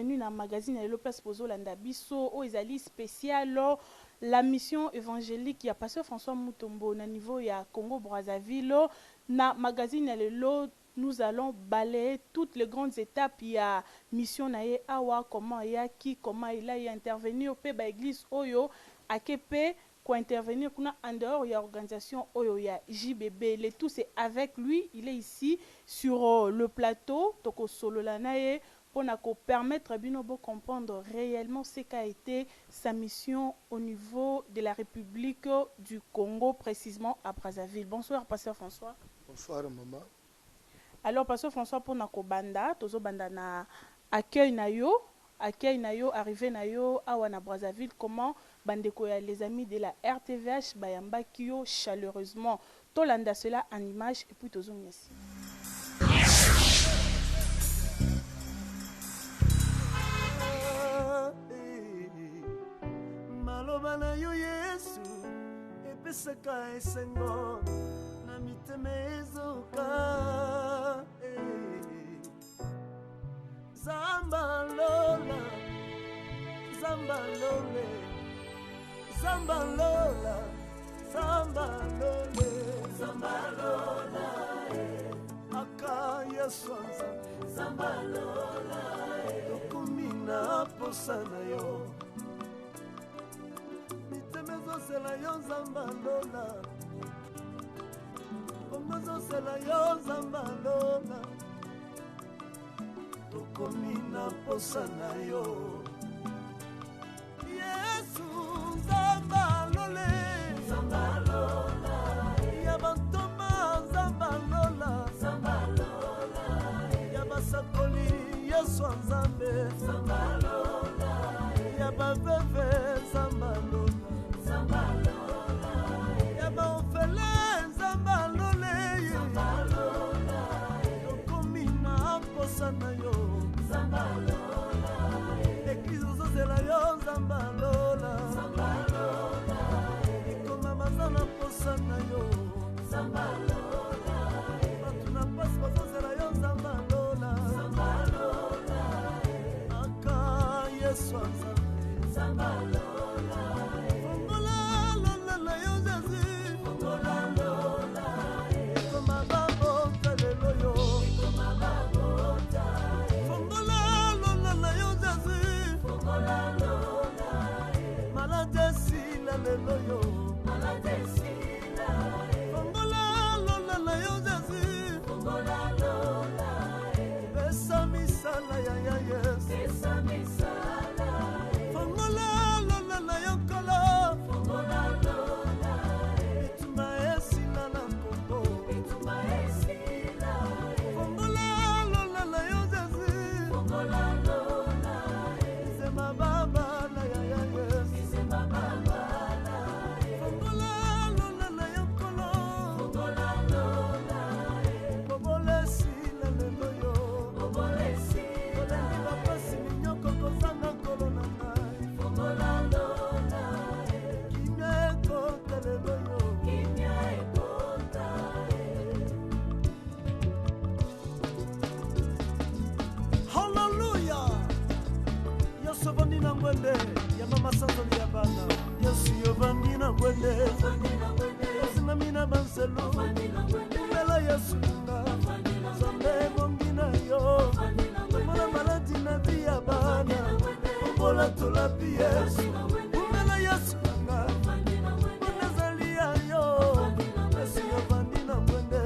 na magazine ya Lelo Place Pozolanda biso o ezali spécial la mission évangélique ya Pasteur François Mutombo na niveau ya Congo Brazzaville na magazine ya Lelo. Nous allons balayer toutes les grandes étapes. Il y a mission nae awa, comment il y a qui, comment il a intervenu au Peba Église Oyo, à Kepe, quoi intervenir en dehors, il y a organisation Oyo, il y a JBB. Le tout c'est avec lui, il est ici sur le plateau, Toko Solo Lanae, pour permettre à Binobo comprendre réellement ce qu'a été sa mission au niveau de la République du Congo, précisément à Brazzaville. Bonsoir, Pasteur François. Bonsoir, maman. Alors, Pasteur François, pour Nako Banda, Tozo Banda na accueil na yo, arrivé na yo, awa na Brazzaville, comment bandeko ya les amis de la RTVH bayamba kyo chaleureusement. Tolanda cela en image et puis Tozo Nyasi. Maloba na yo Yesu, epesaka esengo. Mezoka Zambalola Zambalole Zambalola Zambalole Zambalola Akaya swanza Zambalola Kumina posana yo Mitemezosela yo Zambalola Komazosela yo Zambalola Tokomina posana yo Yesu Zambalole Zambalola Yabantoma Zambalola Zambalola Yabasakoli Yesu Nzambe Zambalola Yabaveve Zambalola Zambalola Yabaofele Sana yo Zambalola Église ozozela yo Zambalola Zambalola Ikoma mazana posana yo Zambalola Batuna pasi bazozela yo Zambalola Zambalola Aka Yesu Nzambe Zambalola Fongola lola yo Jésus Fongola lola Ikoma babo kalelo yo Ikoma babo Loyo maladesila Fongola lola la yo Jésus Fongola lola Besa misala ya yes Besa misala Fongola lola la yo kolo Fongola lola Bituma esila na Congo Bituma esila Fongola lola la yo Jésus Fongola lola Sema baba la ya yes Sema baba ya mama sanzo ya bana Yesu yovandi na ngwende Osina mina banselu Bela Yesu nga Zambe mongina yo Mwana maladi na via bana Obola tolapi Yesu Bela Yesu nga Mwana zalia yo Yesu yovandi na ngwende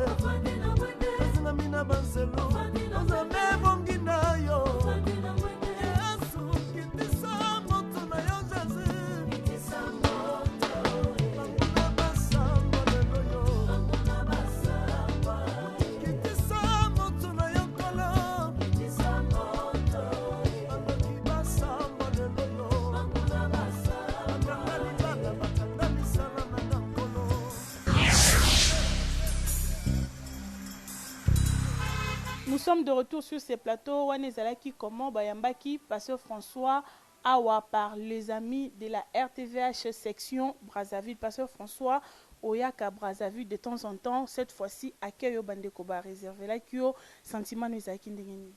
Osina mina banselu Zambe mongina yo Nous sommes de retour sur ces plateaux. Wanezalaki comment Bayambaki, Pasteur François Awa par les amis de la RTVH section Brazzaville. Pasteur François Oyaka Brazzaville de temps en temps. Cette fois-ci, accueil au Bandekoba réservé là qui au sentiment nous a kindingeni.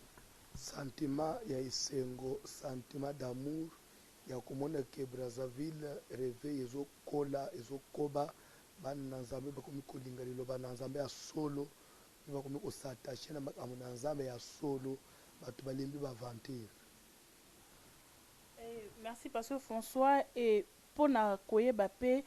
Sentiment ya isengo, sentiment d'amour ya komona ke Brazzaville réveil ezokola ezokoba bana na nzambe bakomi kolinga liloba na nzambe ya solo bakomi kosatache na makambo na nzambe ya solo bato balembi baventure. Merci Pasteur François. Et pour na koyeba pe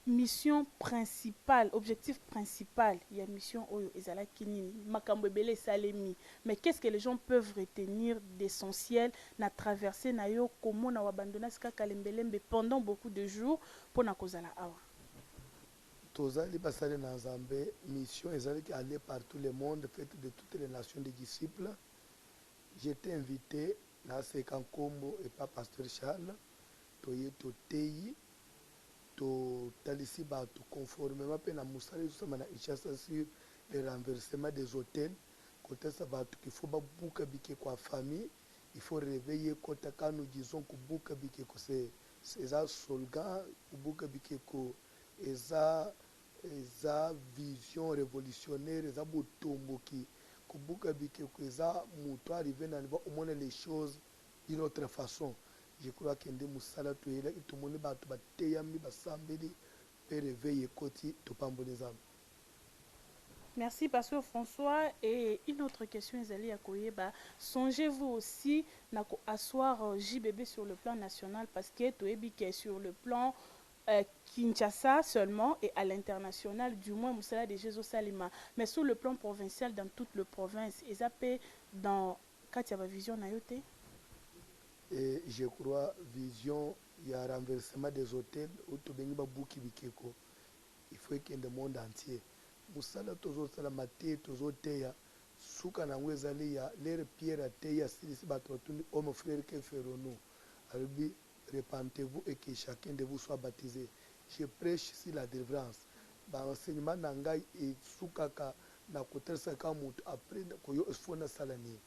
mission principale, objectif principal, il y a mission oyo ezala kinini makambo ebele salemi. Mais qu'est-ce que les gens peuvent retenir d'essentiel na traversée na yo comment na abandonner ska kalembelembe pendant beaucoup de jours pour na kozala awa. Tozali basale na nzambe mission ezali ki aller par tout le monde, faite de toutes les nations des disciples. J'étais invité na Sekankombo et pas Pasteur Charles toye toteyi to talisi bato conformément pe na musala justement na Ishasa sur le renversement des hôtels côté ça bato qu'il faut babuka bike kwa famille, il faut réveiller kota quand nous disons que buka bike ko c'est ça slogan buka bike ko eza vision révolutionnaire eza botombo ki kubuka bike ko eza muto arriver na niveau au moins les choses d'une autre façon. Je crois que ndé musala to ela itomoni bato bateyami basambeli pe réveiller koti to pamboleza. Merci Pasteur François. Et une autre question ezali ya koyeba, songez-vous aussi na ko asseoir JBB sur le plan national parce que toyebi que sur le plan Kinshasa seulement et à l'international du moins musala de Jésus Salima, mais sur le plan provincial dans toute la province ezapé dans Katiaba vision na yote. Et je crois vision il y a renversement des hôtels où to bengi babuki bikeko il faut que dans le monde entier musala tozo sala mate tozo teya suka na ngwezali ya lere pierre teya silisi bato tundi homme frère que ferono albi repentez-vous et que chacun de vous soit baptisé. Je prêche sur la délivrance ba enseignement na ngai et sukaka na kotelsa ka mutu après ko yo fona salani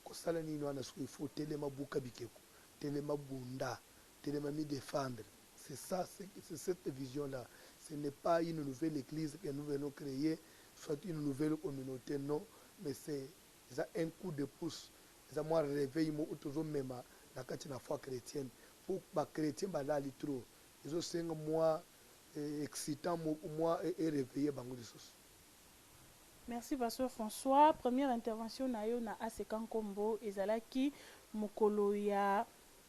ko salani no na il faut telema buka bikeko telema bunda telema mi défendre. C'est ça, c'est cette vision-là. Ce n'est pas une nouvelle église que nous venons créer, soit une nouvelle communauté, non, mais c'est un coup de pouce. C'est moi réveil, moi, toujours même la foi chrétienne. Pour les chrétiens, là, ils trop. Ils ont 5 mois excitant, moi, et réveiller Bangladesh. Merci Pasteur François. Première intervention na yo na Sekankombo ezalaki mokolo ya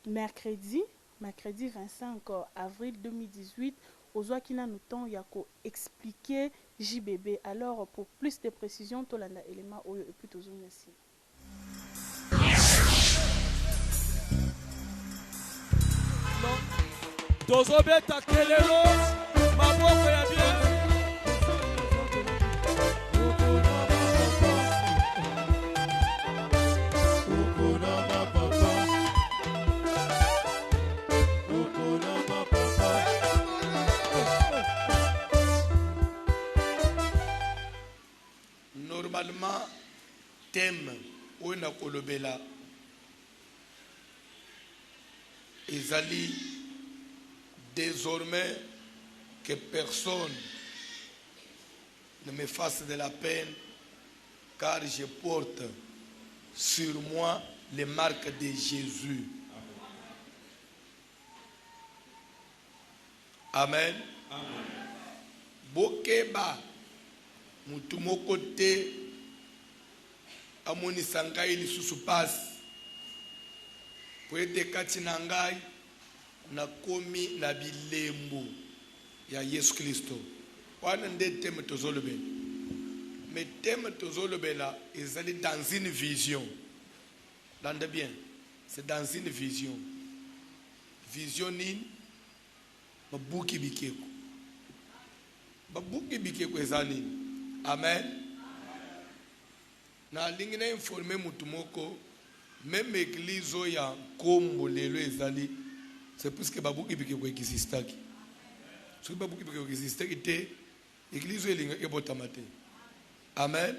mercredi 25 avril 2018 ozwakina nous temps ya ko expliquer JBB. Alors pour plus de précisions tolanda élément oyo et puis tozomiasi. Tozobeta kelelo maboko ya bien. Normalement, thème où na kolobela ezali désormais que personne ne me fasse de la peine car je porte sur moi les marques de Jésus. Amen. Amen. Bokeba mutu moko te amonisa ngai lisusu pasi po ete kati na ngai nakomi na bilembo ya Yesu Kristo. Wana nde teme tozolobela. Mais teme tozolobela ezali dans une vision. Lande bien, c'est dans une vision. Vision nini? Babuki bikeko. Babuki bikeko ezali. Amen. Na lingi na informer mutu moko même église ya Kombo lelo ezali c'est parce que babuki bikeko existaki. So babuki bikeko existaki te église elinga ebotama te. Amen.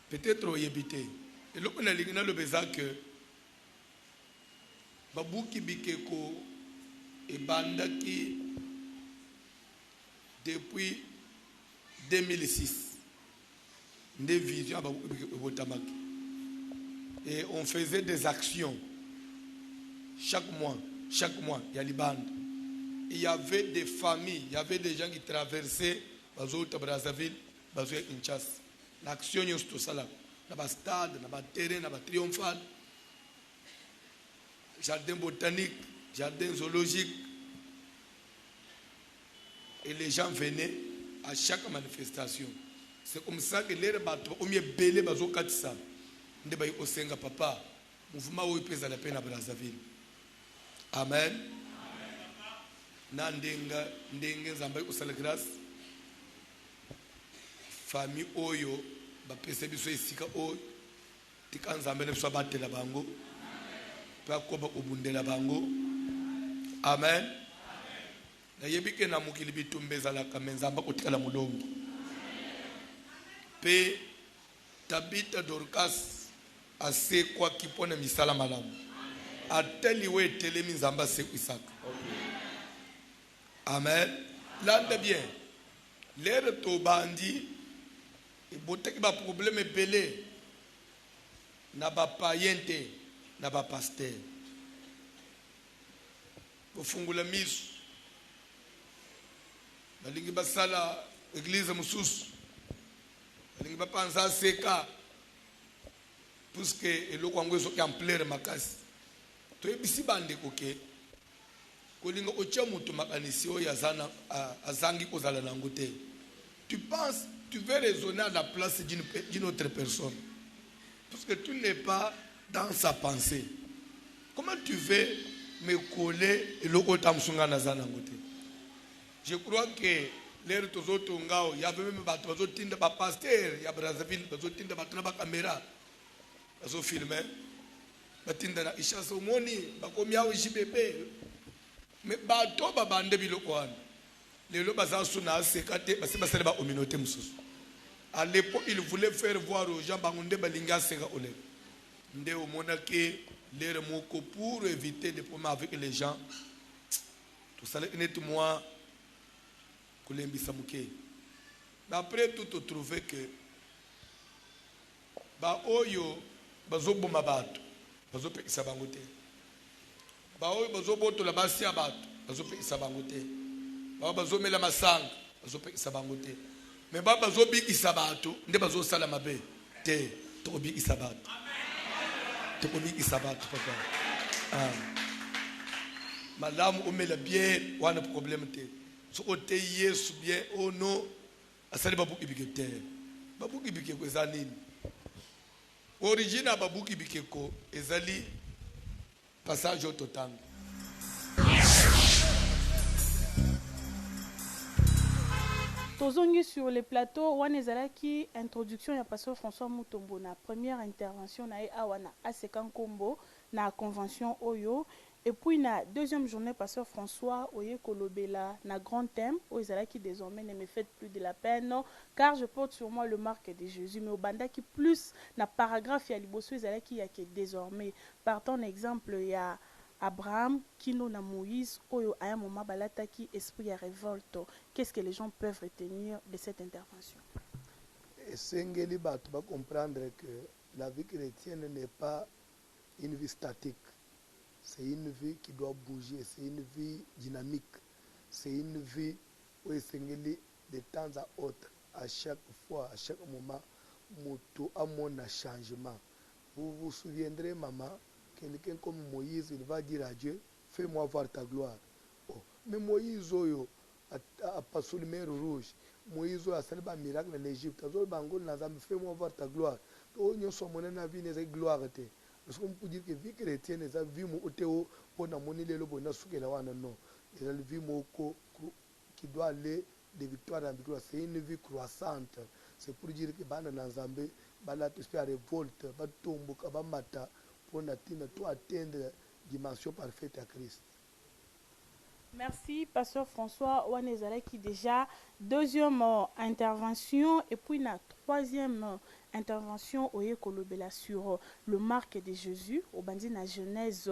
Peut-être oyebite. Et loko na lingi na lobeza que babuki bikeko ebandaki depuis 2006 nde vision babuki bikeko ebotamaki. Et on faisait des actions. Chaque mois, il y a les bandes. Il y avait des familles, il y avait des gens qui traversaient Bazo Brazzaville, Bazo Kinshasa. L'action est tout ça là. Dans le stade, dans le terrain, dans le triomphal. Jardin botanique, jardin zoologique. Et les gens venaient à chaque manifestation. C'est comme ça que les bateaux ont mis belé Bazo Katissa. Nde bayi osenga papa. Mouvement où il pèse la peine à Brazzaville. Amen. Na ndenga nzamba usala grâce famille oyo ba pese biso esika oyo tika nzambe ne biso batela bango pa ko ba obundela bango. Amen. Na yebike na mukili bitumbeza la kamenzamba kotikala mulongo pe Tabita Dorcas ase kwa kipone misala malamu ateli we telemi nzamba se Isaka. Amen. L'ande bien. L'air to bandi et botek ba problème belé na ba payente na ba pasteur. Bofungula misu. Balingi basala église mususu. Balingi ba panza seka. Puisque eloko ngwezo ki ampleur makasi. To ebisi bande koke. Kolinga ocha mutu makanisi oyo azangi kozala nango te. Tu penses, tu veux raisonner à la place d'une autre personne. Parce que tu n'es pas dans sa pensée. Comment tu veux me coller et l'oko tamsunga naza nango te? Je crois que l'air tozo tongao, il y avait même bato tinda ba pasteur, ya Brazzaville, bazo tinda ba ba caméra. Bazo filmer. Batinda na ishaso moni, bakomia o JBP. Mais bato babande biloko wana lelo bazasu na sekate baseba ba communauté mususu. À l'époque il voulait faire voir aux gens bangonde balinga seka ole nde o mona ke lere moko pour éviter des problèmes avec les gens tout ça net moi kolembisa muke. D'après tout trouvé que ba oyo bazoboma bato bazopekisa bango te. Baoyo bazoboto la basi abato bazopekisa bango te. Ba bazomela masanga bazopekisa bango te. Mais ba bazobikisa bato nde bazosala mabe te tobikisa bato. Tobikisa bato papa. Madame omela bien wana problème te. So ote Yesu bien oh non asali babuki bikete. Babuki bikeko ezanini. Origine babuki bikeko ezali passage au total. Tozongi sur le plateau, Wanezalaki, introduction ya pasteur François Mutombo na première intervention na awana Asekan Kombo na convention Oyo et puis na deuxième journée pasteur François Oye Kolobela na grand thème Oezalaki désormais ne me faites plus de la peine car je porte sur moi le marque de Jésus mais au bandaki plus na paragraphe ya liboso Oezalaki ya que désormais par ton exemple ya Abraham, Kino na Moïse, Oyo à un moment balataki esprit à révolte. Qu'est-ce que les gens peuvent retenir de cette intervention? Sengeli Bato va comprendre que la vie chrétienne n'est pas une vie statique. C'est une vie qui doit bouger, c'est une vie dynamique. C'est une vie où Sengeli de temps à autre, à chaque fois, à chaque moment, moto a mon changement. Vous vous souviendrez, maman, quelqu'un comme Moïse, il va dire à Dieu, fais-moi voir ta gloire. Oh. Mais Moïse a passé le mer rouge. Moïse a fait un miracle en Égypte. Fais-moi voir ta gloire. Oh, nous sommes en vie de gloire. Parce qu'on peut dire que vie chrétienne, c'est vie pour la monnaie de l'eau, non. C'est une vie qui doit aller de victoire en victoire. C'est une vie croissante. C'est pour dire que dans Zambé, la révolte, va tomber, va mater. Pour atteindre la dimension parfaite à Christ. Merci, pasteur François Wanezala qui déjà deuxième intervention et puis la troisième intervention au Kolobela sur le marque de Jésus au bandi na Genèse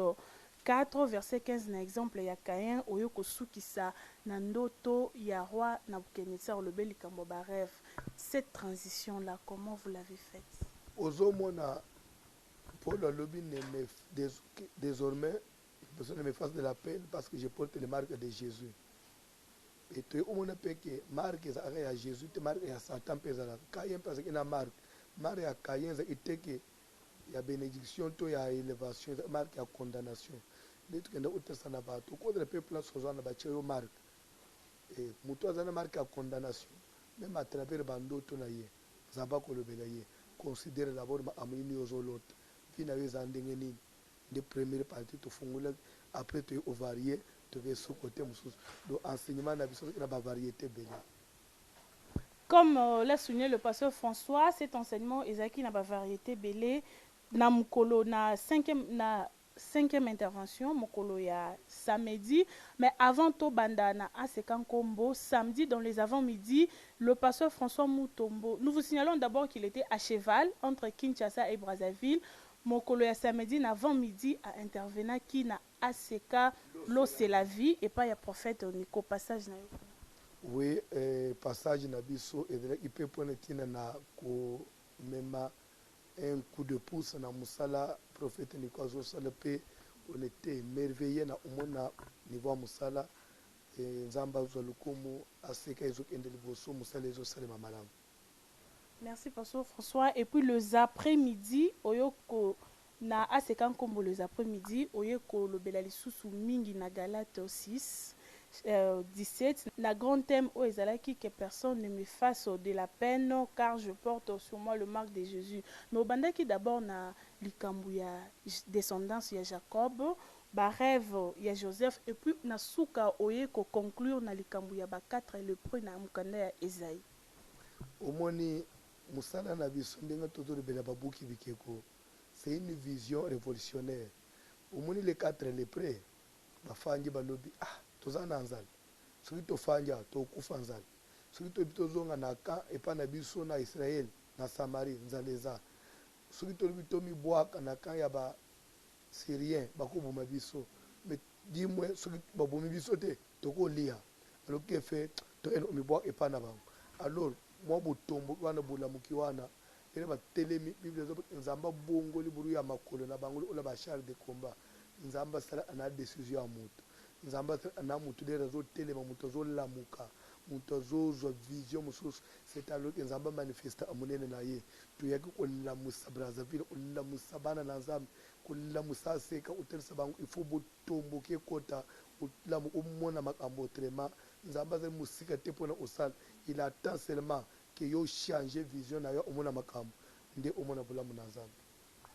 4 verset 15 na exemple ya Caïn au Kosukisa na ndoto ya roi Nabucodonosor le belikambo ba rêve. Cette transition là comment vous l'avez faite? Ozomona Paul alobi désormais personne ne me fasse de la peine parce que je porte les marques de Jésus. Et tu on a pe que marque ya Jésus te marque ya Satan pesa Caïn parce que na marque ya Caïn ça était que ya bénédiction to ya élévation marque ya condamnation. Dit que na utesa na ba to ko de peuple là sozo na ba chero marque. Et muto azana marque ya condamnation. Même à travers bando to na ye. Zaba ko lobela ye. Considère d'abord ma amini ozolot. Fina yo zandenge nini. De première partie to fungula après tu ovarié tu veux sous côté mususu donc enseignement na biso na ba variété belle. Comme l'a souligné le pasteur François, cet enseignement ezaki na ba variété belé na mukolo na cinquième intervention mukolo ya samedi, mais avant to banda na asekan kombo samedi dans les avant-midi, le pasteur François Mutombo, nous vous signalons d'abord qu'il était à cheval entre Kinshasa et Brazzaville. Mokolo ya samedi na avant-midi a intervenant qui na ACK l'eau c'est la vie et pas ya prophète Nico passage na yo. Oui, passage na biso et il peut prendre tina na ko mema un coup de pouce na musala prophète Nico zo salapé on était émerveillé na umona niveau musala et nzamba zo lukumu ACK ezo kende liboso musala ezo salema malamu. Merci pasteur François. Et puis les après-midi, oyoko na asekan kombo les après-midi, oyoko le belalisusu mingi na Galate 6 17 na grand thème o ezalaki que personne ne me fasse de la peine car je porte sur moi le marque de Jésus. Mais obandaki d'abord na likambu ya descendance ya Jacob, ba rêve ya Joseph et puis na suka oyeko conclure na likambu ya ba 4 lépreux na mukanda ya Esaïe. Omoni musala na biso ndenge tozolobela babuki bikeko c'est une vision révolutionnaire. Omoni les 4 lépreux bafangi balobi toza na nzala soki tofanja tokufa nzala soki toyebi tozonga na kan epa na biso na Israël na Samarie nzala eza soki tolobi tomibwaka na kan ya basyrien bakoboma biso mais dimwe soki babomi biso te tokolia aloki efe toyena omibwaka epa na bango alors mwa botombo wana bolamuki wana ene batelemi bible ezo nzamba bongo liburu ya makolo na bango ola ba char de combat nzamba sala ana décision ya moto nzamba ana moto de réseau telema moto zo lamuka moto zo vision mususu c'est alors que nzamba manifesta amunene na ye to yaki olamusa Brazzaville olamusa bana na nzambe kolamusa seka utelisa bango il faut botombo ke kota olamu omona makambo trema nzamba ze musika te pona osala il attend seulement que yo changer vision na yo omona makambo nde omona bolamu na nzambe.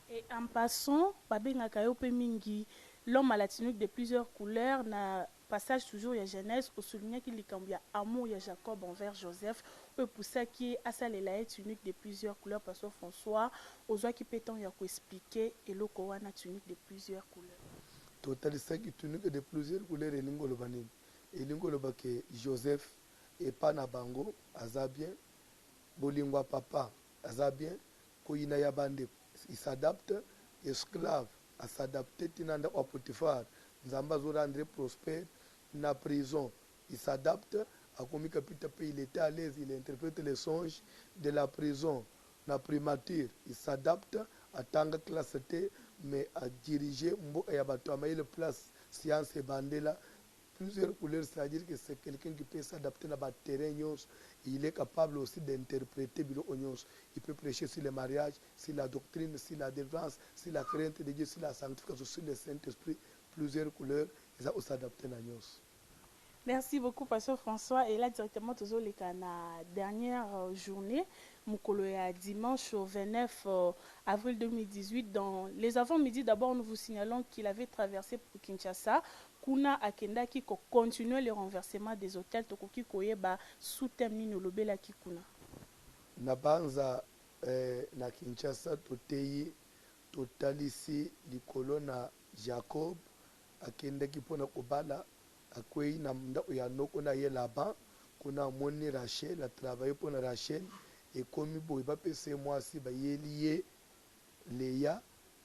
Et en passant babengaka yo pe mingi l'homme à la tunique de plusieurs couleurs na passage toujours ya Genèse au souligner qu'il likambu ya amour ya Jacob envers Joseph ou pour ça qui a ça les tunique de plusieurs couleurs pasteur François ozwa ki peton ya ko expliquer eloko wana tunique de plusieurs couleurs. Total ça qui tunique de plusieurs couleurs elingo lobanini elingo lobake Joseph et pas na bango aza bien bolingwa papa aza bien koyina ya bande il s'adapte esclave à s'adapter tinanda wa Potifar nzamba zo rendre prospère na prison il s'adapte à comme capitaine il était à l'aise il interprète les songes de la prison na primature il s'adapte à tanga classe T mais à diriger mbo ya bato amaile place science et bandela plusieurs couleurs, c'est-à-dire que c'est quelqu'un qui peut s'adapter à des terrains. Il est capable aussi d'interpréter bilo onyos. Il peut prêcher sur le mariage, sur la doctrine, sur la délivrance, sur la crainte de Dieu, sur la sanctification, sur le Saint-Esprit. Plusieurs couleurs, ils ont s'adapter à onyos. Merci beaucoup, pasteur François. Et là, directement, toujours les la dernière journée, Mukolo ya dimanche 29 avril 2018, dans les avant-midi, d'abord, nous vous signalons qu'il avait traversé pour Kinshasa. Kuna akenda ki ko continuer le renversement des hôtels tokoki koyeba sous-thème ni lobela ki kuna. Na banza na Kinshasa toteyi totalisi likolo na Jacob akenda ki pona kobala akwei na mda ya noko na ye là-bas kuna moni Rachel a travaillé pour Rachel et comme boy ba pese moi si ba yelié Léa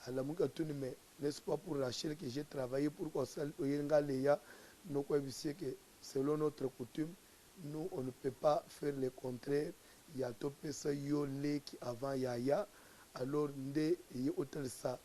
ala muka tuni mais n'est-ce pas pour Rachel que j'ai travaillé pour qu'on oyenga Léa nous quoi que selon notre coutume nous on ne peut pas faire le contraire il y a topé ça yo le qui avant yaya alors nde y hôtel ça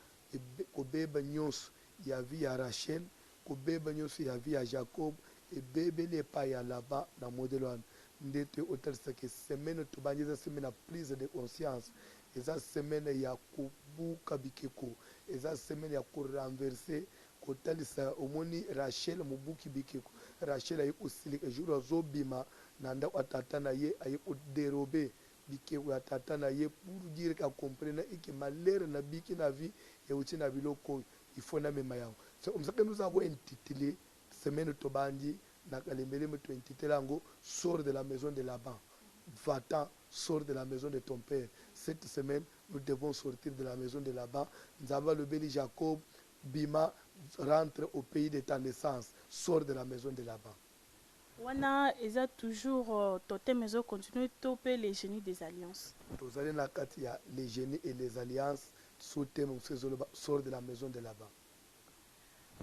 kobeba nyonso ya vie ya Rachel, kobeba nyonso ya vie ya Jacob, ebebeli epai ya Laban na modele wana nde toyotalisaka semaine tobangi eza semaine ya prise de conscience, eza semaine ya kobuka bikeko, eza semaine ya korenverse kotalisa omoni Rachel mobuki bikeko. Rachel aye kosilika jour azobima na ndako atata na ye aye koderobe bikeko ya tata na ye pour dire ka comprendre eke malheur na biki na vie euti na biloko il faut na mema yango. C'est comme ça que nous avons intitulé semaine tobandi na kalembele me to intitulé yango sors de la maison de Laban. Va-t'en, sors de la maison de ton père. Cette semaine, nous devons sortir de la maison de Laban. Nous avons le béni Jacob, Bima, rentre au pays de ta naissance. Sors de la maison de Laban. Wana eza toujours totem mezo continuer topé les génies des alliances. Tous allez na kati ya les génies et les alliances sous thème sors de la maison de Laban.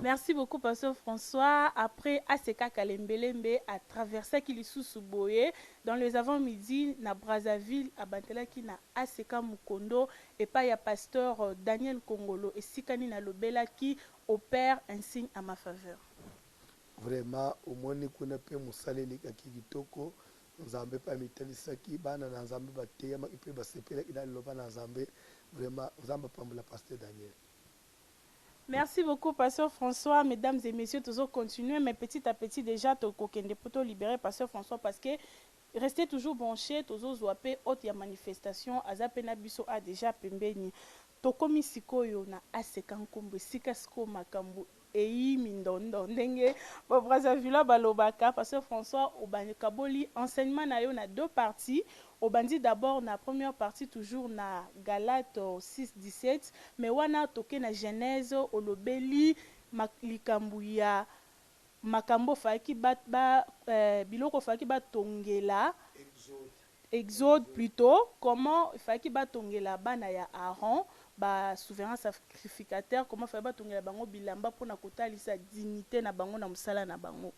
Merci beaucoup, Pasteur François. Après Aseka Kalembelembe a traversé Kilisusu Boye dans les avant-midi na Brazzaville à Bantelaki na Aseka Mukondo et pas ya Pasteur Daniel Kongolo et Sikani na Lobela qui opère un signe à ma faveur. Vraiment, au moins kuna pe musaleli kakitoko nzambe pa mitalisaki bana na nzambe bateya ma ipe basepela ina loba na nzambe vraiment nzamba pambula Pasteur Daniel. Merci beaucoup, Pasteur François. Mesdames et messieurs, toujours continuer, mais petit à petit, déjà, Tokokende Poto libérer Pasteur François parce que restez toujours branchés, toujours zoapé, haute ya manifestation, Azapena Biso a déjà pembeni. Tokomi Sikoyo na Asekankombe, Sikasko Makambu, Ei Mindondo, Ndenge, Brazzaville Balobaka, Pasteur François, Obani Kaboli, enseignement na yo na deux parties. Obandi d'abord na première partie toujours na Galate 6-17 mais wana toke na Genèse olobeli likambu ya makambo faki biloko faki batongela Exode plutôt comment faki batongela bana ya Aaron ba souverain sacrificateur comment faki batongela bango bilamba pona kotalisa dignité na bango na musala na bango.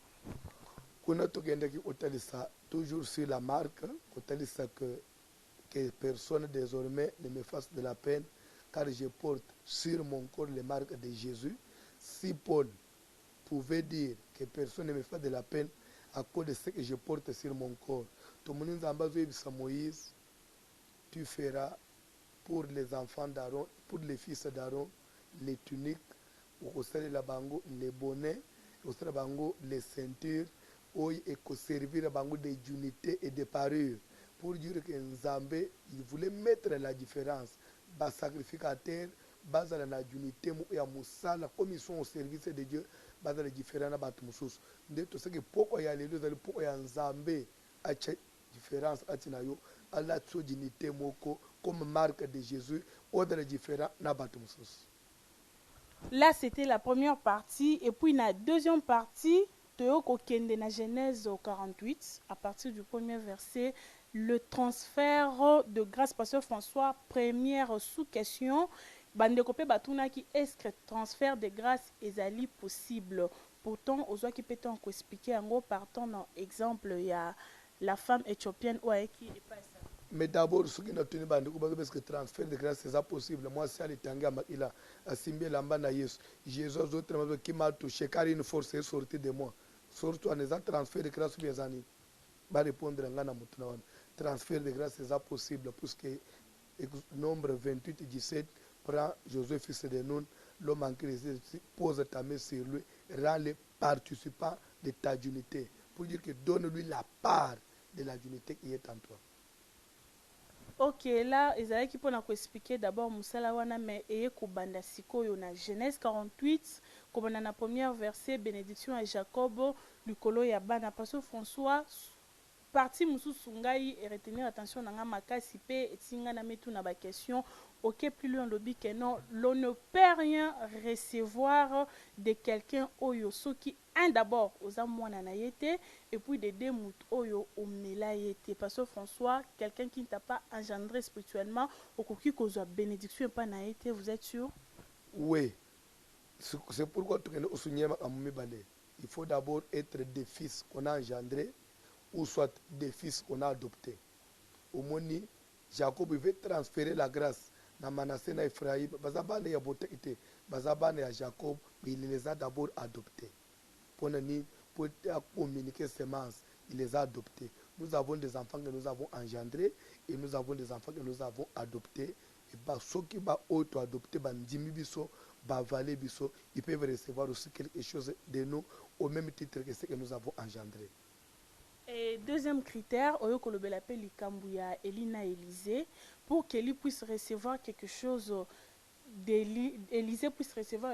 Kuna togendaki kotalisa toujours sur la marque, kotalisa que personne désormais ne me fasse de la peine, car je porte sur mon corps les marques de Jésus. Si Paul pouvait dire que personne ne me fasse de la peine à cause de ce que je porte sur mon corps, Moïse, tu feras pour les enfants d'Aaron, pour les fils d'Aaron, les tuniques, les bonnets, les ceintures, et que servir à bango de d'unité et de parure pour dire que Nzambe il voulait mettre la différence bas sacrificateur bas à la unité et à musala comme ils sont au service de Dieu bas à la différence na batu mususu nde to ce que poko ya lelo zali poko ya Nzambe a différence atina yo à la unité moko comme marque de Jésus au de la différence na batu mususu. Là c'était la première partie et puis la deuxième partie Théoko Kende na Genèse 48, à partir du premier verset, le transfert de grâce, Pasteur François, première sous-question, Bandekope Batuna qui est-ce que transfert de grâce est possible? Pourtant, aux qui peut on expliquer en gros, partons dans exemple, il y a la femme éthiopienne qui est pas ça. Mais d'abord, ce qui n'a tenu parce que transfert de grâce, c'est possible. Moi, c'est le tanga il a assimilé l'ambana Jésus. Jésus, autres qui m'a touché, car une force est sortie de moi. Surtout en ayant transfert de grâce bien années. Va répondre à un transfert de grâce, c'est possible, puisque nombre 28-17 prend Josué, fils de Nun, l'homme en Christ, pose ta main sur lui, rend les participants de ta unité, pour dire que donne-lui la part de la unité qui est en toi. Ok, là, Esaïe qui peut nous expliquer d'abord Moussala wana mais eye kubanda sikoyo na Genèse 48, comme on a la première verset, bénédiction à Jacob, Lucolo ya bana Pasteur François, partie Moussou Sungai et retenir attention nanga makasi pe etinga na metu na ba question. Ok, plus loin le que non, l'on ne peut rien recevoir de quelqu'un oyo soki un d'abord aux amouana na yete et puis de deux mout oyo au mela yete. Pasteur François, quelqu'un qui ne t'a pas engendré spirituellement au koki kozwa bénédiction pas na yete, vous êtes sûr? Oui, c'est pourquoi il faut d'abord être des fils qu'on a engendrés ou soit des fils qu'on a adoptés. Au moni, Jacob veut transférer la grâce na Manassé na Ephraïm, bazabane ya Botekite, bazabane ya Jacob, mais il les a d'abord adoptés. Pour communiquer semences, il les a adoptés. Nous avons des enfants que nous avons engendrés et nous avons des enfants que nous avons adoptés. Et ceux qui ont auto-adopté, ils peuvent recevoir aussi quelque chose de nous au même titre que ce que nous avons engendré. Et deuxième critère, Elina Élysée, pour qu'Élie puisse recevoir quelque chose d'Élysée puisse recevoir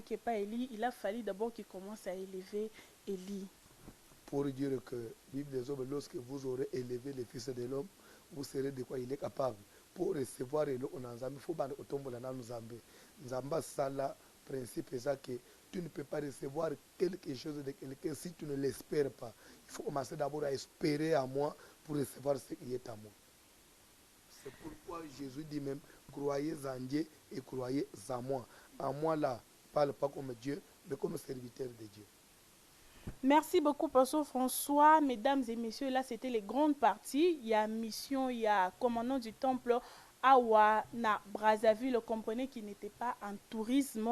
qui n'est pas Élie, il a fallu d'abord qu'il commence à élever Élie. Pour dire que Bible des hommes, lorsque vous aurez élevé le Fils de l'homme, vous serez de quoi il est capable. Pour recevoir Élie, il faut que Nzamba Sala, principe est ça que tu ne peux pas recevoir quelque chose de quelqu'un si tu ne l'espères pas. Il faut commencer d'abord à espérer à moi pour recevoir ce qui est à moi. C'est pourquoi Jésus dit même, croyez en Dieu et croyez en moi. En moi là, parle pas comme Dieu, mais comme serviteur de Dieu. Merci beaucoup, Pasteur François. Mesdames et messieurs, là, c'était les grandes parties. Il y a mission, il y a commandant du temple, Awa na Brazzaville, comprenez qu'il n'était pas en tourisme.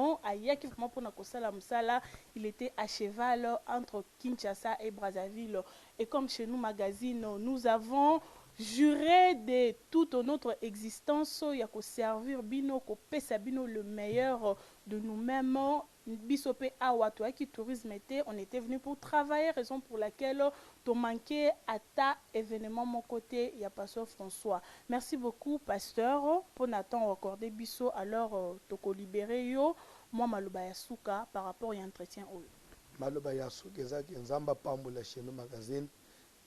Il était à cheval entre Kinshasa et Brazzaville. Et comme chez nous, magazine, nous avons juré de toute notre existence, il y a qu'à servir bino, qu'à pesa bino le meilleur de nous-mêmes. Bisopé Awa, qui tourisme était, on était venu pour travailler, raison pour laquelle tu manquais à ta événement mon côté, il y a Pasteur François. Merci beaucoup, Pasteur, pour Nathan accorder biso, alors toko libéré yo, moi Maloba Yasuka par rapport à l'entretien. Maloba Yasuka, Nzamba Pambola chez nous magazine.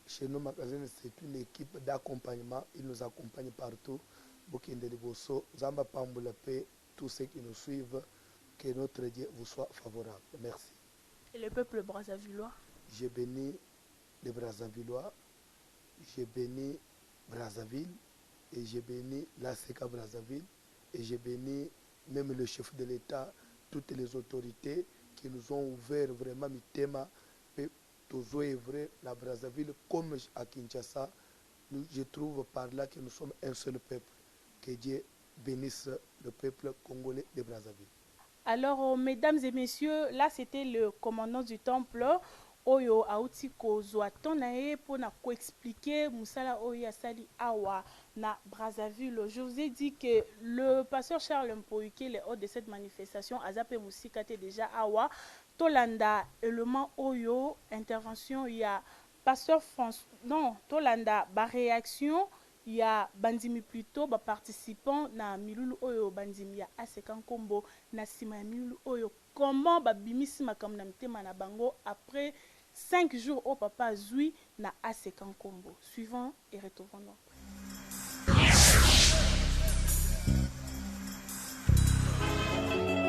Chez nous magazine, c'est une équipe d'accompagnement, il nous accompagne partout. Bokinde Liboso, Nzamba Pambola paix, tous ceux qui nous suivent. Que notre Dieu vous soit favorable. Merci. Et le peuple brazzavillois? J'ai béni les Brazzavillois, j'ai béni Brazzaville, et j'ai béni l'ACK Brazzaville, et j'ai béni même le chef de l'État, toutes les autorités qui nous ont ouvert vraiment le thème, et toujours œuvrer la Brazzaville comme à Kinshasa. Je trouve par là que nous sommes un seul peuple. Que Dieu bénisse le peuple congolais de Brazzaville. Alors, mesdames et messieurs, là, c'était le commandant du temple. Oyo auti kozwa tonae pour na ko expliquer musala oya sali awa na Brazzaville. Je vous ai dit que le pasteur Charles Mpoyuke, le hôte de cette manifestation, Azape Musikate déjà awa Tolanda élément oyo intervention il y a pasteur France non Tolanda ba réaction il y a bandimi plutôt ba participant na milulu oyo bandimi ya asekan kombo na sima milulu oyo comment ba bimisi makamna mtema na bango après 5 jours au papa Zui na asekan kombo. Suivant et retournons.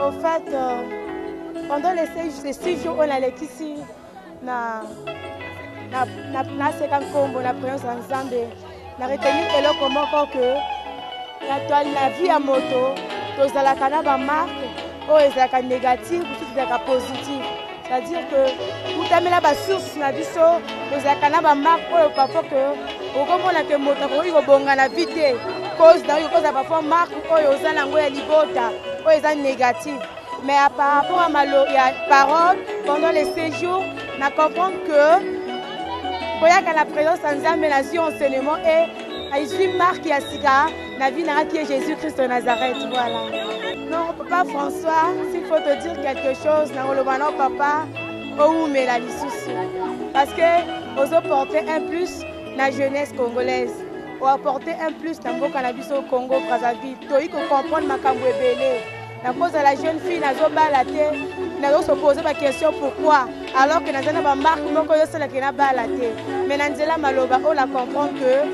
En fait, pendant les 6 jours, on allait ici na asekan kombo na présence ensemble. Na retenir eloko moko que la vie à moto tozalaka na ba marque oyo ezalaka négative ou ezalaka positive, c'est-à-dire que utamela ba source na biso tozalaka na ba marque oyo parfois que okomona ke moto akoki kobonga na vie te cause na oyo koza parfois marque oyo oza nango ya libota oyo eza négative. Mais par rapport à ya parole pendant les séjours na comprendre que Koyaka la présence en Nzambe na zi enseignement et Aïsui marque ya sika na vie na qui est Jésus-Christ de Nazareth. Voilà. Non, papa François, s'il faut te dire quelque chose, na olobana papa ou mela lisusu. Parce que ozo porter un plus na jeunesse congolaise. Ou apporter un plus na mboka na biso Congo Brazzaville. Toi ko comprendre makambo ebele. La cause de la jeune fille n'a pas la tête, n'a pas se poser la question pourquoi, alors que dans une marque, nous n'a pas la tête. Mais dans Maloba, on la comprend que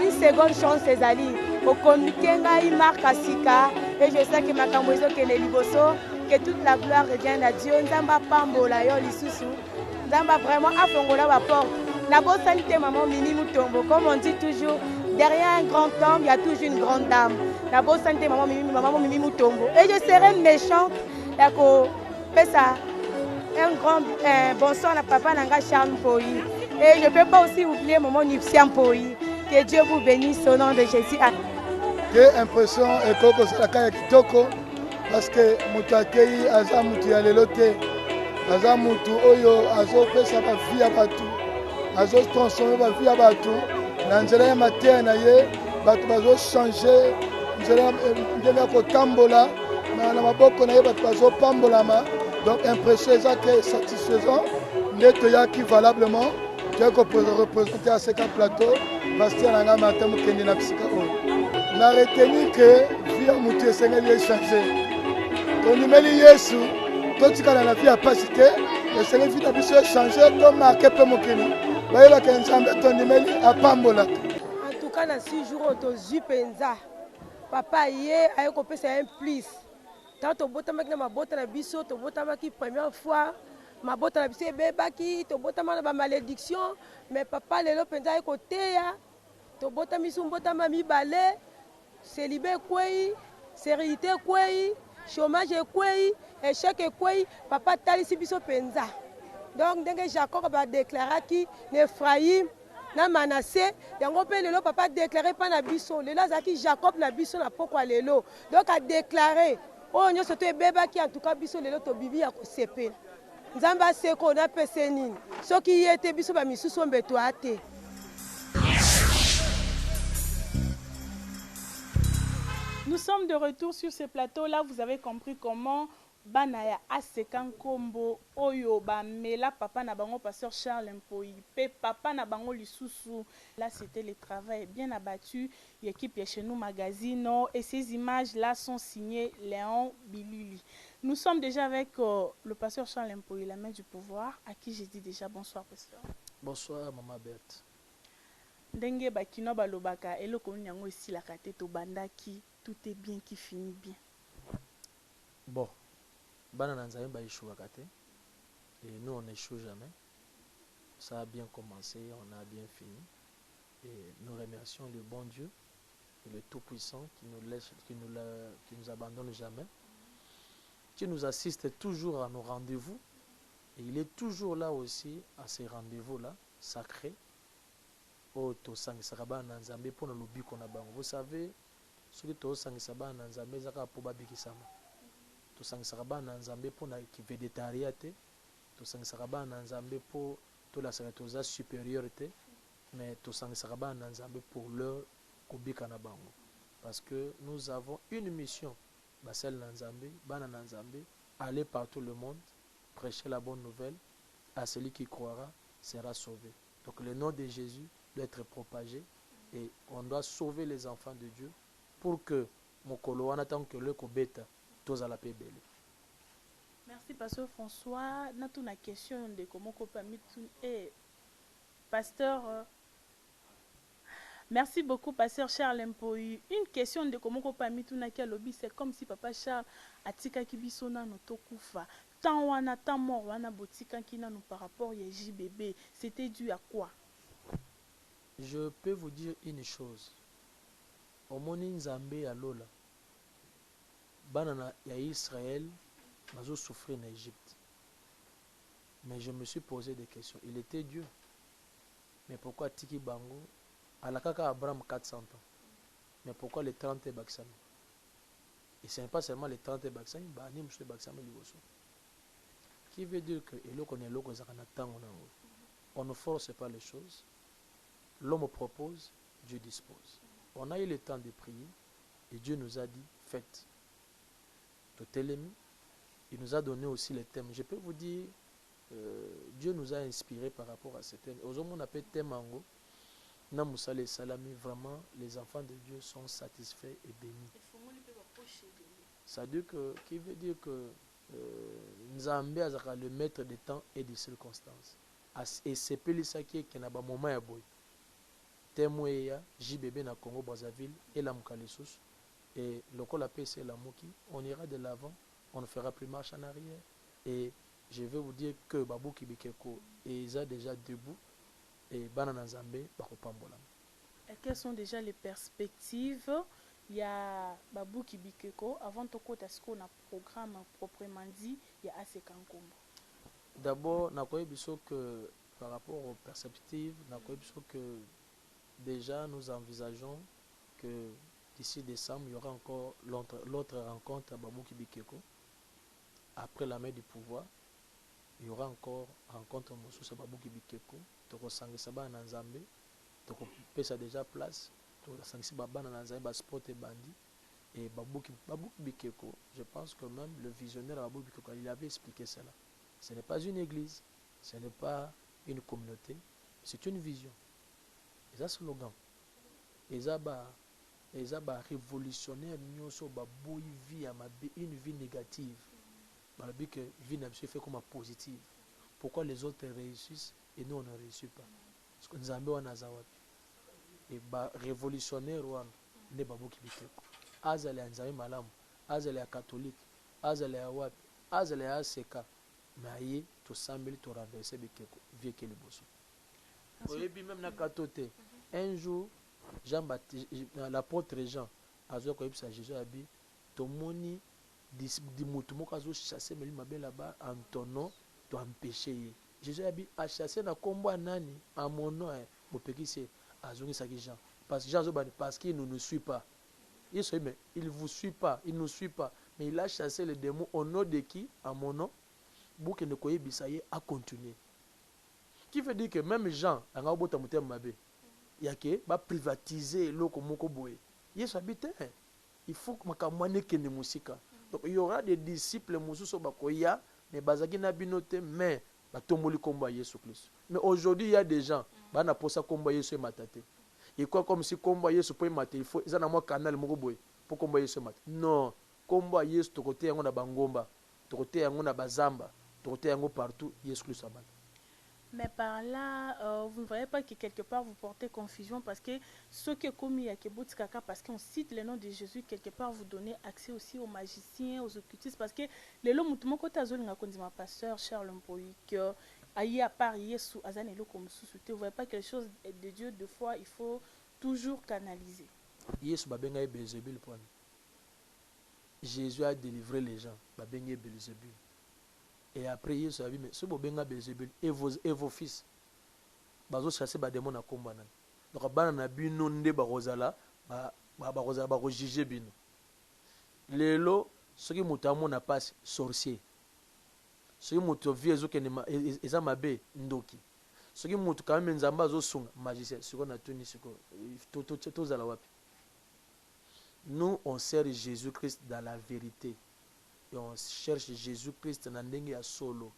une seconde chance c'est Ali. Au communiqué, il marque à Sika, et je sais que ma camboiso que les liboso, que toute la gloire revient à Dieu. Nzamba pambola yo lisusu, Nzamba vraiment afongola la porte. La bonne santé maman mini mutombo, comme on dit toujours. Derrière un grand homme, il y a toujours une grande dame. La bonne santé, maman Mimi Mutombo. Et je serai méchante. Un grand bonsoir à papa Nanga Charles Mpoyi. Et je ne peux pas aussi oublier maman Nipsia Mpoyi. Que Dieu vous bénisse au nom de Jésus. te impression ekokozalaka ya kitoko parce que moto akei aza motu ya lelo te, aza motu oyo azopesa bavie ya bato, azotransforme bavie ya bato na nzela ya mateya na ye. Bato bazochange nzela ndenge ya kotambola na maboko na ye, bato bazopambolama. Donc impression eza te satisfaisant nde toyaki valablement toyaki koreprésente à seka plateau paster na ngai martin mokende na bisika oyo na retenir ke vie ya motu esengeli echange. Tondimeli yesu totikala na vie ya pasi te, esengeli vie na biso echange, tomarke mpe mokili bayebaka nzambe tondimeli apambolaka. En tout cas na 6 jours oyo tozwi mpenza papa ye aye kopesa un plus. Tant tobotamaki na mabota na biso, tobotamaki première fois mabota na biso ebebaki, tobotama na bamalédiction, mais papa lelo mpenza aye koteya, tobotami biso mbotama mibale, célibat ekwei, sérénité ekwei, chômage ekwei, échec ekwei, papa talisi biso mpenza. Donc ndenge Jacob badéclaraki na Ephraïm na Manassé, yango mpe lelo papa déclaré pa na biso, lelo azalaki Jacob na biso na pokwa lelo. Donc a déclaré oyo nyonso to ebebaki en tout cas biso lelo tobibi ya kosepela. Nzambe aseko na pese nini soki ye te biso bamisusu mbeto ate. Nous sommes de retour sur ce plateau. Là, vous avez compris comment Banaya Asekan Kombo Oyo Bamela Papa Nabango Pasteur Charles Mpoyi Pe Papa Nabango Lisusu. Là, c'était le travail bien abattu. L'équipe est chez nous Magazine. Et ces images-là sont signées Léon Biluli. Nous sommes déjà avec le pasteur Charles Mpoyi, la main du pouvoir, à qui j'ai dit déjà bonsoir, pasteur. Bonsoir, Maman Berthe. Ndenge Bakino Balobaka, et le Konyango ici la kate to bandaki, tout est bien qui finit bien. Bon, Bana Nanzaï ba échoua kate, et nous on n'échoue jamais. Ça a bien commencé, on a bien fini. Et nous remercions le bon Dieu, le Tout-Puissant qui nous laisse, qui nous abandonne jamais, qui nous assiste toujours à nos rendez-vous. Et il est toujours là aussi à ces rendez-vous-là, sacrés. Vous savez, ce que tu as bana nanzambe zaka poba bikisama. To sangisaka bana nanzambe po na kivedetariate, to sangisaka bana nanzambe po to la sanatoza supériorité, mais to sangisaka bana nanzambe pour leur kobika na bango. Parce que nous avons une mission, basel nanzambe, bana nanzambe, aller partout le monde, prêcher la bonne nouvelle, à celui qui croira sera sauvé. Donc le nom de Jésus doit être propagé et on doit sauver les enfants de Dieu pour que mokolo wana tant que le kobeta tous à la paix belle. Merci pasteur François. Na tout na question de comment ko permis et pasteur merci beaucoup pasteur Charles Mpoyi. Une question de comment ko permis tout na ki lobby, c'est comme si papa Charles atika ki biso na no tokufa. Tant wana tant mort wana botika ki na nous par rapport à JBB, c'était dû à quoi? Je peux vous dire une chose. Au moni Nzambe à Lola, banana ya Israël, mazo souffrir en Égypte. Mais je me suis posé des questions. Il était Dieu. Mais pourquoi Tiki Bango? Alakaka Abraham 400 ans. Mais pourquoi les 30 Baksami? Et ce n'est pas seulement les 30 Baksami, Bani Moussou Baksami Liboso. Qui veut dire que on ne force pas les choses. L'homme propose, Dieu dispose. On a eu le temps de prier et Dieu nous a dit, faites. Il nous a donné aussi les thèmes. Je peux vous dire, Dieu nous a inspiré par rapport à ces thèmes. Aujourd'hui, on appelle thème Ango. Namoussa les salami, vraiment, les enfants de Dieu sont satisfaits et bénis. Ça veut dire que, qui veut dire que Nzambe azaka le maître des temps et des circonstances. Et c'est plus ça qui est qu'il y a un moment à boy. Témoya, JBB na Congo Brazzaville et la Mukalesus. Et le col c'est la Mouki. On ira de l'avant, on ne fera plus marche en arrière. Et je vais vous dire que Babou Kibikeko est déjà debout et Banana Zambé Bakopambola. Et quelles sont déjà les perspectives? Il y a Babou Kibikeko, avant de côté ce qu'on a programme proprement dit, il y a Asekan Kombo. D'abord, nous que par rapport aux perspectives, nous que déjà nous envisageons que d'ici décembre, il y aura encore l'autre rencontre à Babouki Bikeko. Après la main du pouvoir, il y aura encore rencontre à Babouki Bikeko. Toko Sangisaba na Nzambe, Toko pesa déjà place, Toko Sangisaba na Nzambe, sport et bandi. Et Babouki Bikeko, je pense que même le visionnaire Babouki Bikeko, il avait expliqué cela. Ce n'est pas une église, ce n'est pas une communauté, c'est une vision. Et ça, slogan. Et ça, révolutionnaire, une vie négative. Que vie n'a fait comme positive. Pourquoi les autres réussissent et nous on ne réussit pas? Parce que nous avons un azawapi. Et révolutionnaire, ne Babouki Bikeko. Azale a Nzambe malamu, azale a catholique, azale a wapi, azale a seka. Mais aïe, tout ça, mais tout renverser Bikeko, vieux que le bosso. Oyebi même na katote. Un jour, l'apôtre Jean, a dit que Jésus a dit, Tomoni, di mutumo kazo chasser mais mabé là-bas en ton nom, tu empêcher. Jésus a dit, a chasser na combo nani, à mon nom, mon petit c'est, a zongi sa Jean. Parce que Jean, parce qu'il ne nous suit pas. Il ne vous suit pas, il ne nous suit pas. Mais il a chassé les démons au nom de qui? À mon nom. Bouke ne koye bisaye a continué. Qui veut dire que même Jean, il y a que va privatiser l'eau comme Mokoboé. Yesu habite. Il faut que makamwane kene musika. Donc il y aura des disciples mususo bakoya, mais bazaki na binote, mais batomoli komba Yesu Christ. Mais aujourd'hui il y a des gens, bana posa komba Yesu matate. Et quoi comme si combat Yesu peut mater, il faut ça na moi canal Mokoboé pour combat Yesu mater. Non, combat Yesu to côté yango na bangomba, to côté yango na bazamba. Partout, mais par là, vous ne voyez pas que quelque part vous portez confusion parce que ce qui est commis à Keboutikaka, parce qu'on cite le nom de Jésus, quelque part vous donnez accès aussi aux magiciens, aux occultistes, parce que les lots moutumons côté azoli n'a connu ma pasteur Charles Mpoyi que aïe à part Yesu azanelo comme sous-souté, vous voyez pas quelque chose de Dieu deux fois, il faut toujours canaliser. Yesu babenga e Belzébul point. Jésus a délivré les gens, babenga Belzébul. Et après, Yesu a dit, mais ce bobenga Belzébul et vos fils, bazo chasser ba démon na kombana. Donc bana na bino nde ba rozala, ba juger bino. Lelo, ce qui mutamo na passe sorcier. Ce qui muto viezo ke eza mabe ndoki. Ce qui muto quand même nzamba zo sunga magicien, ce qu'on a tenu ce ko to zala wapi. Nous on sert Jésus-Christ dans la vérité. Et on cherche Jésus-Christ dans ndenge ya solo.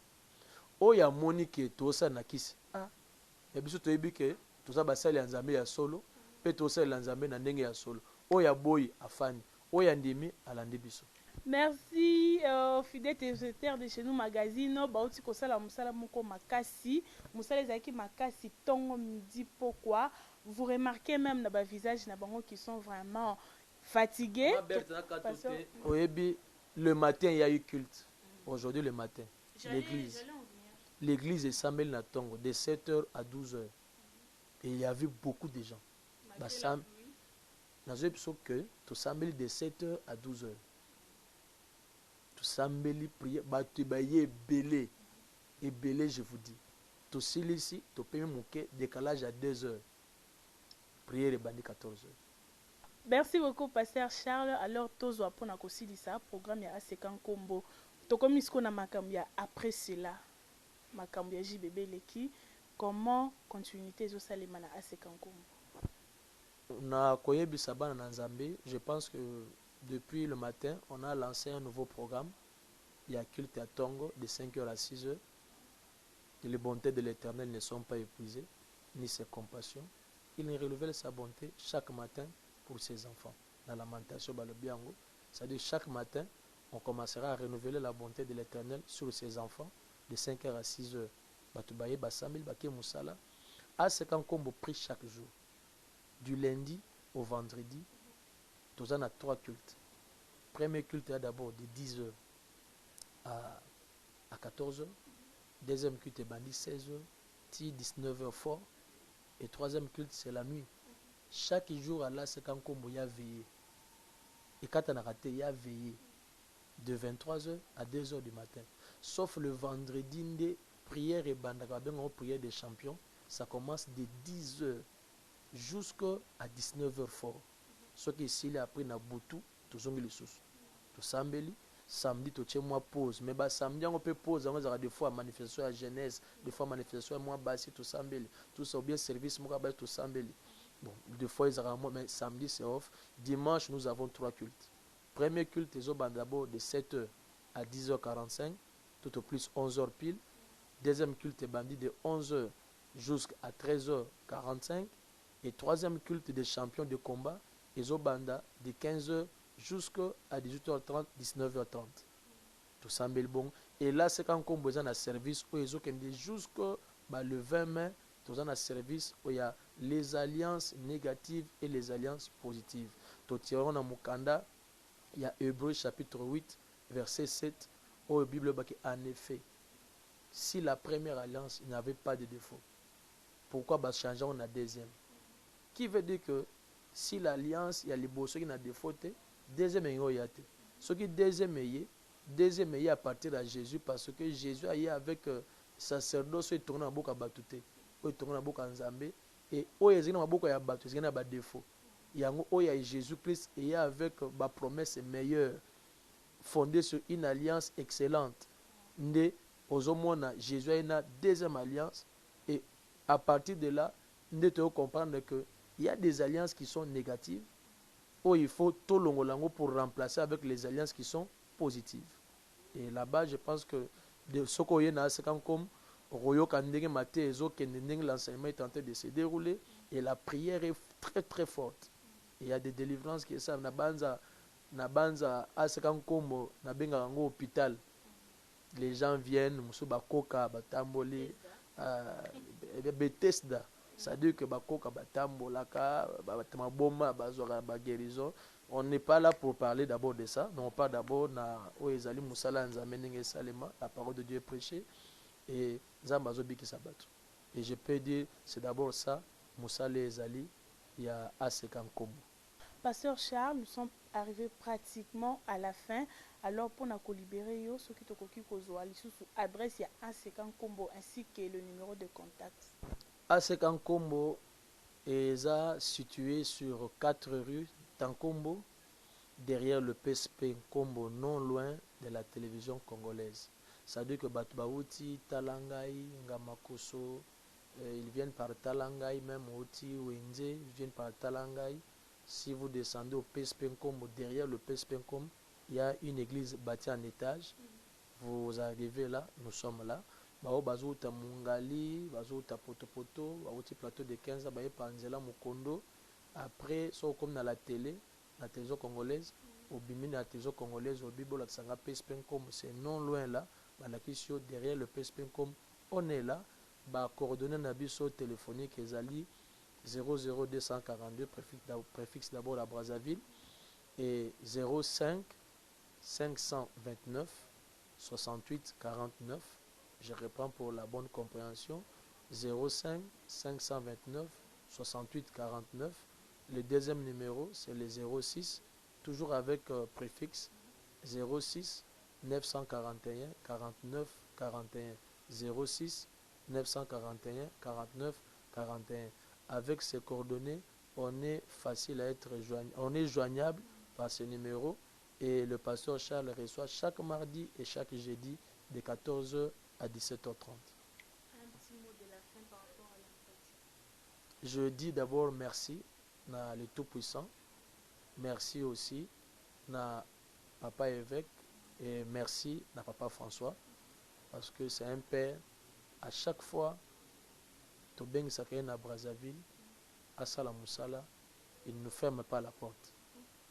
Oya monike tosa na kisi. Ah. Ya biso to yebike tosa basali ya Nzambe ya solo, pe tosa la Nzambe na ndenge ya solo. Oya boy afani, oya ndimi alande biso. Merci fidèles téléspectateurs de chez nous magazine bauti kosala musala moko makasi, musala ezaki makasi tongo midi pourquoi vous remarquez même na ba visage na bango qui sont vraiment fatigués. Oyebi le matin, il y a eu culte. Aujourd'hui, le matin, l'église est Samuel Natongo, de 7h à 12h. Et il y avait beaucoup de gens. Nous avons que tout Samuel de 7h à 12h. Tout Samuel priait, tu baillais belé. Et belé, je vous dis. Tout ici, tu peux me décalage à 2h. Prière et bandit 14h. Merci beaucoup, Pasteur Charles. Alors, tozo apona kosili ça programme ya Asekan Kombo. Tokomi sko na makambia après cela. Makambia JBB Leki. Comment continuité zo salema na Asekan Kombo? Na koyebi sabana na Nzambe, je pense que depuis le matin, on a lancé un nouveau programme. Il y a culte à Tongo de 5h à 6h. Et les bontés de l'Éternel ne sont pas épuisées, ni ses compassions. Il renouvelle sa bonté chaque matin pour ses enfants. La lamentation Balobiango, c'est-à-dire chaque matin, on commencera à renouveler la bonté de l'Éternel sur ses enfants de 5h à 6h. Batubaye Basamil Bake Moussala. Asekan Kombo prie chaque jour. Du lundi au vendredi, tous en a 3 cultes. Premier culte est d'abord de 10h à 14h. Deuxième culte est bandit 16h, 19h fort. Et troisième culte, c'est la nuit. Chaque jour, Allah, c'est quand il y a veillé. Et quand on a raté, il y a veillé. De 23h à 2h du matin. Sauf le vendredi, des prières et bandaka, prières des champions, ça commence de 10h jusqu'à 19h fort. Ce qui ici après na butu tozongi lisusu tosambeli samedi totie moi pause mais ba samedi on peut pause on a des fois manifestation à jeunesse des fois manifestation moi basi tosambeli tout ça ou bien service moi ba tosambeli bon des fois ils auront mais samedi c'est off. Dimanche nous avons 3 cultes. Premier culte ils ont d'abord de 7h à 10h45 tout au plus 11h pile. Deuxième culte est bandit de 11h jusqu'à 13h45 et troisième culte des champions de combat ils ont banda de 15h jusqu'à 18h30, 19h30. Tout semble bon. Et là, c'est quand on a besoin d'un service où ils ont jusqu'au le 20 mai, tout un service où il y a les alliances négatives et les alliances positives. Tout tirons dans Mukanda, il y a Hébreux chapitre 8, verset 7, où la Bible dit en effet, si la première alliance n'avait pas de défaut, pourquoi changer la deuxième? Qui veut dire que si l'alliance, il y a les beaux qui ont défaut, deuxième est ce qui deuxième est à partir de Jésus parce que Jésus a eu avec sacerdoce et tourné en boca batute et tourné en boca nzambe et au ezina en boca ya batu ezina ba défaut yango o ya Jésus Christ et avec ba promesse meilleure fondée sur une alliance excellente nde ozomona Jésus a une deuxième alliance et à partir de là nde tu comprendre que il y a des alliances qui sont négatives. Oh, il faut tout l'ongolango pour remplacer avec les alliances qui sont positives. Et là-bas, je pense que de ce qu'on y a, c'est comme Royo Kandenge Matézo, l'enseignement est en train de se dérouler et la prière est très très forte. Il y a des délivrances qui sont na banza asekan kombo na benga ngo hôpital. Les gens viennent, musu bakoka batamboli Bethesda. C'est-à-dire que bakoka batambolaka batamaboma bazora ba guérison. On n'est pas là pour parler d'abord de ça, non pas d'abord na oezali musala nzambe ndenge salema, la parole de Dieu est prêchée et nzamba zobiki sabato. Et je peux dire c'est d'abord ça musala ezali il y a asekan kombo. Pasteur Charles, nous sommes arrivés pratiquement à la fin. Alors, pour nous libérer, ce qui te coquille sous adresse, il y a un séquent combo ainsi que le numéro de contact. Asekan Kombo est situé sur 4 rues Tankombo, derrière le PSP Kombo, non loin de la télévision congolaise. Ça veut dire que Batbauti, Talangai, Ngamakoso, ils viennent par Talangai, même Oti, Wenze, ils viennent par Talangai. Si vous descendez au PSP Kombo, derrière le PSP Kombo, il y a une église bâtie en étage. Vous arrivez là, nous sommes là. Bao bazuta mungali, bazuta poto, baouti plateau de 15, baye panzela mukondo. Après, so comme dans la télévision congolaise, au bimini la télévision congolaise, au bibo la tsanga PSPencom, c'est non loin là, balakisio derrière le PSPencom, on est là, ba coordonnées nabiso téléphonique ezali 00242 préfixe d'abord à Brazzaville et 05 529 68 49. Je reprends pour la bonne compréhension. 05 529 68 49. Le deuxième numéro, c'est le 06, toujours avec préfixe 06 941 49 41. 06 941 49 41. Avec ces coordonnées, on est facile à être joignable. On est joignable par ce numéro et le pasteur Charles reçoit chaque mardi et chaque jeudi de 14h à 17h30. Un petit mot de la fin par rapport à l'entretien. Je dis d'abord merci à le Tout-Puissant. Merci aussi à Papa Évêque et merci à Papa François parce que c'est un père. À chaque fois, Tobeng Sakayen à Brazzaville, à Salamusala, il ne ferme pas la porte.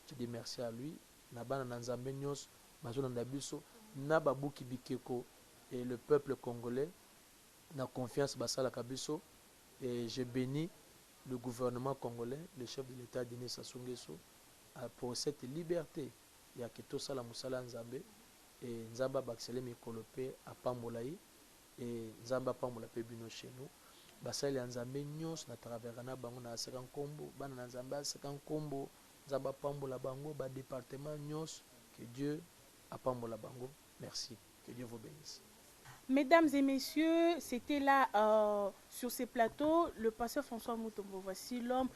Je dis merci à lui. Nabana Nanzambe Nyos, Mazona Nabiso, Nababuki Bikeko et le peuple congolais n'a confiance Basala Kabiso et je bénis le gouvernement congolais, le chef de l'État Denis Sassou Nguesso pour cette liberté. Il y a Keto Sala Musala Nzambe et Nzamba Baxele Mikolope à Pamolaï et Nzamba Pamola Pebino chez nous. Basali Nzambe Nyos na traverana bango na Asekan Kombo, bana Nzamba Asekan Kombo, Nzamba Pambola Bango, ba département Nyos, que Dieu a Pambola Bango. Merci. Que Dieu vous bénisse. Mesdames et messieurs, c'était là sur ces plateaux le pasteur François Mutombo. Voici l'homme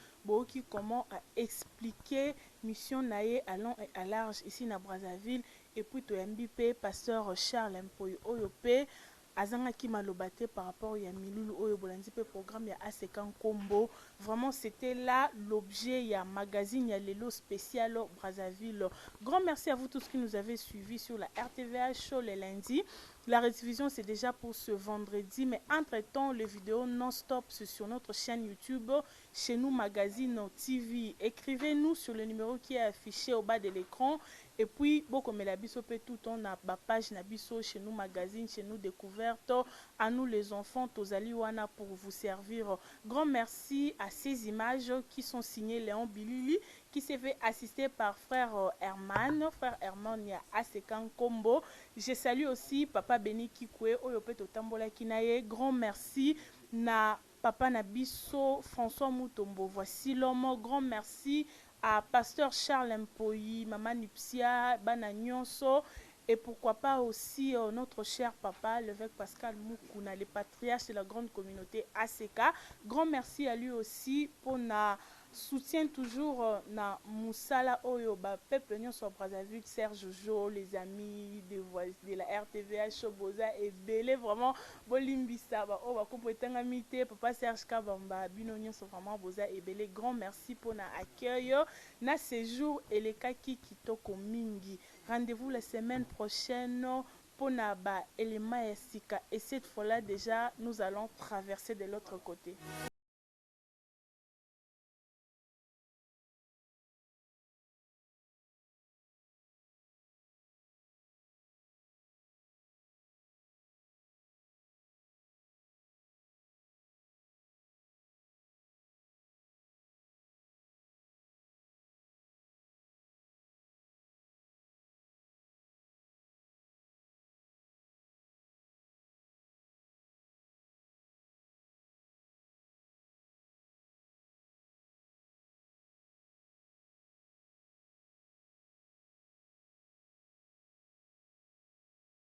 qui comment expliquer mission naé à long et à large ici na Brazzaville. Et puis to MBP pasteur Charles Mpoy Oyope azanga ki malobate par rapport à Milulu Oyo Bolandi pe programme ya Asekan Kombo. Vraiment c'était là l'objet ya magazine ya lelo spécial Brazzaville. Grand merci à vous tous qui nous avez suivis sur la RTVH show les lundis. La rediffusion c'est déjà pour ce vendredi, mais entre-temps les vidéos non-stop sur notre chaîne YouTube chez nous magazine TV. Écrivez-nous sur le numéro qui est affiché au bas de l'écran. Et puis, beaucoup de biso peut tout on a ma page nabiso chez nous magazine, chez nous découverte, à nous les enfants, Tozali Wana pour vous servir. Grand merci à ces images qui sont signées Léon Bilili, qui s'est fait assister par frère Herman. Frère Herman, il y a Asekan Kombo. Je salue aussi Papa Beni Kikwe, Oyopet Otambola Kinaye. Grand merci na Papa Nabiso, François Mutombo. Voici l'homme. Grand merci à pasteur Charles Mpoyi, Maman Nupsia, Bana Nyonso, et pourquoi pas aussi notre cher papa, l'évêque Pascal Mukuna, le patriarche de la grande communauté ACK. Grand merci à lui aussi pour na soutien toujours na Moussala Oyoba, Peuple Nyonso Brazzaville, Serge Jo, les amis de la RTVH, Choboza et Belé, vraiment, Bolimbisa, Oba Kompetangami, Papa Serge Kabamba, Bino Nyonso, vraiment, Boza et Belé. Grand merci pour na accueil, na séjour et les kaki kitoko mingi. Rendez-vous la semaine prochaine pour na ba élément et cette fois-là déjà, nous allons traverser de l'autre côté.